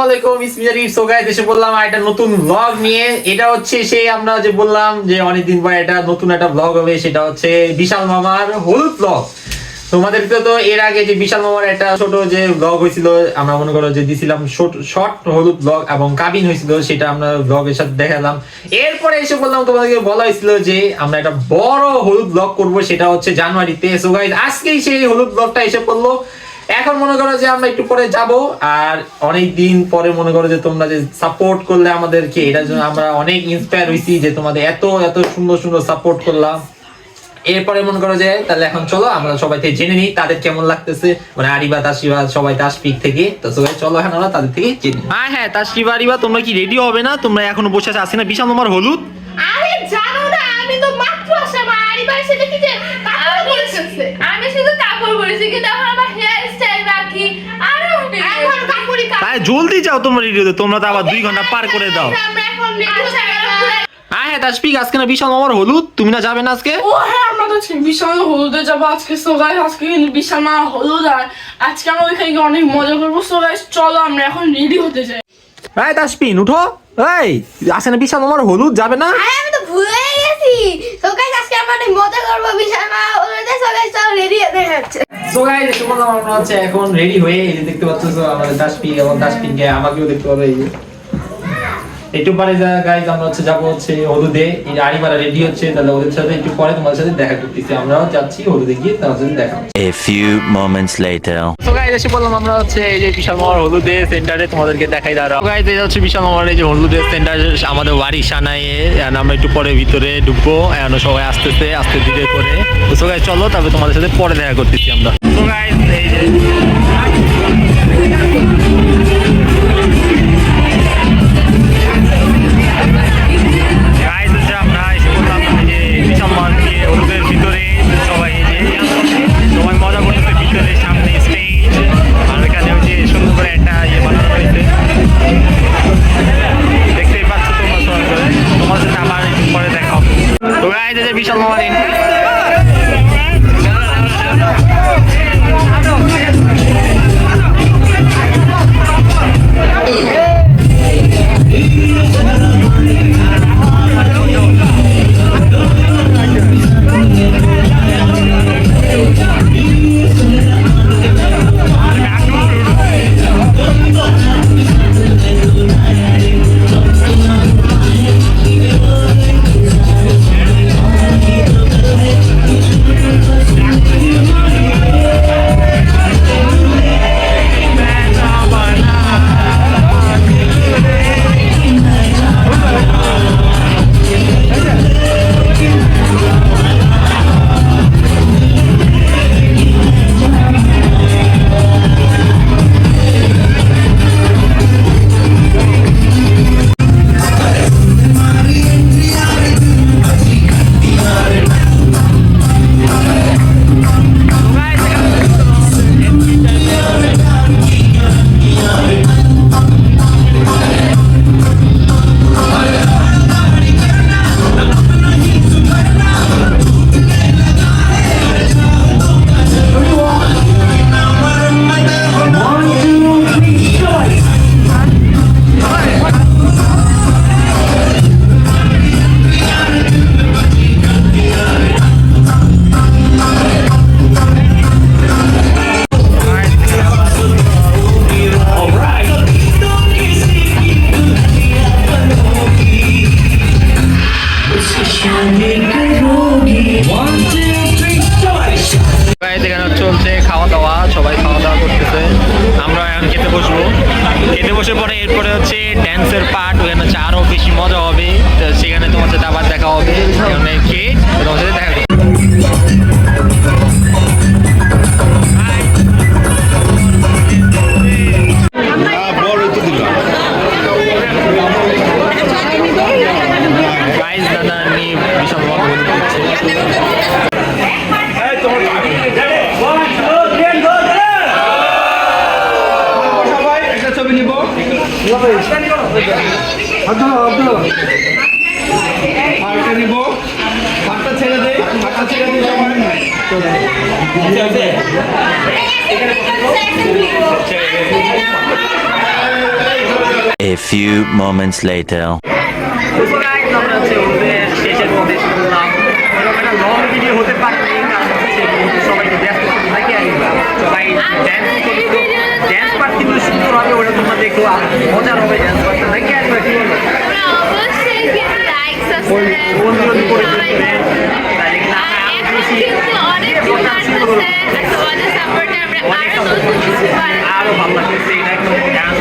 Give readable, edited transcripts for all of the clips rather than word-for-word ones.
আলাইকুম ইসমিজারি so guys এসে বললাম একটা নতুন ব্লগ নিয়ে। এটা হচ্ছে সেই আমরা যে বললাম যে অনেকদিন পর এটা নতুন একটা ব্লগ হবে, সেটা হচ্ছে বিশাল মামার হলুদ ব্লগ। তোমাদেরকে তো এর আগে যে বিশাল মামার একটা ছোট যে ব্লগ হয়েছিল, আমরা মনে করো যে দিছিলাম শর্ট হলুদ ব্লগ এবং কাবিন হয়েছিল, সেটা আমরা ব্লগের সাথে দেখালাম। এরপরে এসে বললাম, তোমাদেরকে বলা হয়েছিল যে আমরা একটা বড় হলুদ ব্লগ করব, সেটা হচ্ছে জানুয়ারিতে। সো গাইস আজকেই সেই হলুদ ব্লগটা এসে পড়লো। এখন মনে করো যে আমরা একটু পরে যাব, আর অনেক দিন পরে মনে করো যে তোমরা যে সাপোর্ট করলে আমাদেরকে, এটার জন্য আমরা অনেক ইন্সপায়ার হইছি যে তোমাদের এত এত সুন্দর সুন্দর সাপোর্ট করলাম। এরপরে মনে করো যে তাহলে এখন চলো আমরা সবাই থেকে জেনে নিই তাদের কেমন লাগতেছে, মানে আরিবা তাসরিবা সবাই তাসপিক থেকে। তো সবাই চলো এখন আমরা তাদের থেকে জেনে। হ্যাঁ তাসরিবা আরিবা, তোমরা কি রেডি হবে না? তোমরা এখনো বসে আছি না বিশাল মামার হলুদ? আরে জানো না, আমি তো মাত্র আসলাম। আরিবা এসে দেখি যে কাপড় পরেছে। আমি শুধু কাপড় পরেছি, কিন্তু এখন আমার হেয়ার স্টাইল বাকি। আরে এখন কাপড়ই তাই জলদি যাও তোমরা রেডি হতে, তোমরা তো আবার 2 ঘন্টা পার করে দাও। আমরা এখন রেডি হয়ে হ্যাঁ তাসপিক, আজকে না বিশাল মামার হলুদ, তুমি না যাবে না আজকে? ও হ্যাঁ, আমরা তো বিশাল হলুদে যাবো আজকে। সো গাইস আজকে কিন্তু বিশাল মা হলুদ, আর আজকে আমরা ওইখানে গিয়ে অনেক মজা করবো। সো গাইস চলো আমরা এখন রেডি হতে যাই। এই তাসপিন উঠো, এই আসে না বিশাল মামার হলুদ, যাবে না? আরে আমি তো ভুলে গেছি। তো গাইস আজকে আমরা অনেক মজা করব বিশাল মা হলুদে। সো গাইস চলো রেডি হতে যাচ্ছে। সো গাইস এসে বললাম আমরা হচ্ছে এখন রেডি হয়ে, এই যে দেখতে পাচ্ছ আমাদের তাসপিক এবং তাসপিনকে আমাকেও দেখতে পারো। এই যে একটু পরে গাইস আমরা হচ্ছে যাবো হচ্ছে হলুদে। এই যে আরিবারা রেডি হচ্ছে, তাহলে ওদের সাথে একটু পরে তোমাদের সাথে দেখা করতেছি। আমরাও যাচ্ছি হলুদে, গিয়ে তাদের সাথে দেখা। A few moments later. So guys এসে বললাম আমরা হচ্ছে এই যে বিশাল মামার হলুদে সেন্টারে, তোমাদেরকে দেখাই দাঁড়াও। গাইস এটা হচ্ছে বিশাল মামার এই যে হলুদে সেন্টার আমাদের বাড়ি সানায়ে। আমরা একটু পরে ভিতরে ঢুকবো, এখন সবাই আসতেছে আস্তে ধীরে করে। সো গাইস চলো, তবে তোমাদের সাথে পরে দেখা করতেছি আমরা। সো গাইস এই যে বিশাল মামার চলছে খাওয়া দাওয়া, সবাই খাওয়া দাওয়া করতেছে। আমরা এখন খেতে বসবো। খেতে বসে পরে এরপরে হচ্ছে ড্যান্সের পার্ট, ওখানে হচ্ছে আরো বেশি মজা হবে। সেখানে তোমার সাথে আবার দেখা হবে, সেখানে খেয়ে তোমার সাথে দেখা করবো। বিশাল বড় ছবি নিব। হাতটা নিব, হাতটা ছেড়ে দে, হাতটা ছেড়ে দে সবাই। A few moments later. তো guys, আমরা হচ্ছে হলুদের শেষের পথে এসে বললাম এরকম একটা লং ভিডিও হতে পারে কারণ হচ্ছে সবাই ব্যস্ত নাকি সবাই ড্যান্স পার্ট কিন্তু সুন্দর হবে ওটা তোমরা দেখো আর মজার হবে ড্যান্স পার্টটা নাকি আসবে কি বলো তোমরা অবশ্যই কিন্তু লাইক বন্ধুরা করে দেবে তাহলে কিন্তু এখন কিন্তু অনেক ভিউ আসছে আর তোমাদের সাপোর্টে আমরা আরো নতুন কিছু বানাবো। আরো ভালো লাগতেছে এটা একদম ডান্স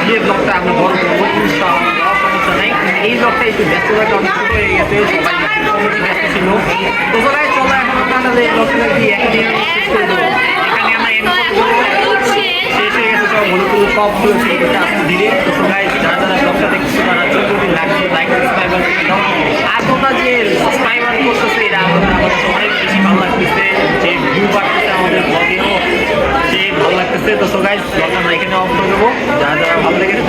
যে ব্লগটা আমরা বড় করবো ইনশাআল্লাহ সমস্যা নাই এই ব্লগটা একটু ব্যস্ত থাকে অনেক ছোট হয়ে গেছে সবাই ব্যস্ত ছিল তো সবাই চলো এখন আমরা এই ব্লগটা কি এখানে শেষ করে দেবো এখানে আমরা এন্ড করবো শেষ হয়ে গেছে সব হলুদ সবগুলো ঠিক আছে ধীরে তো সবাই যারা যারা ব্লগটা দেখছো তারা যদি লাইক সাবস্ক্রাইবার করে দাও আর তোমরা যে সাবস্ক্রাইবার করতেছে এটা আমাদের অনেক বেশি ভালো লাগতেছে যে ভিউ বাড়তেছে আমাদের ব্লগেও যে ভালো লাগতেছে তো সো গাইস ব্লগটা আমরা এখানে অফ করে দেবো যারা যারা ভালো লেগেছে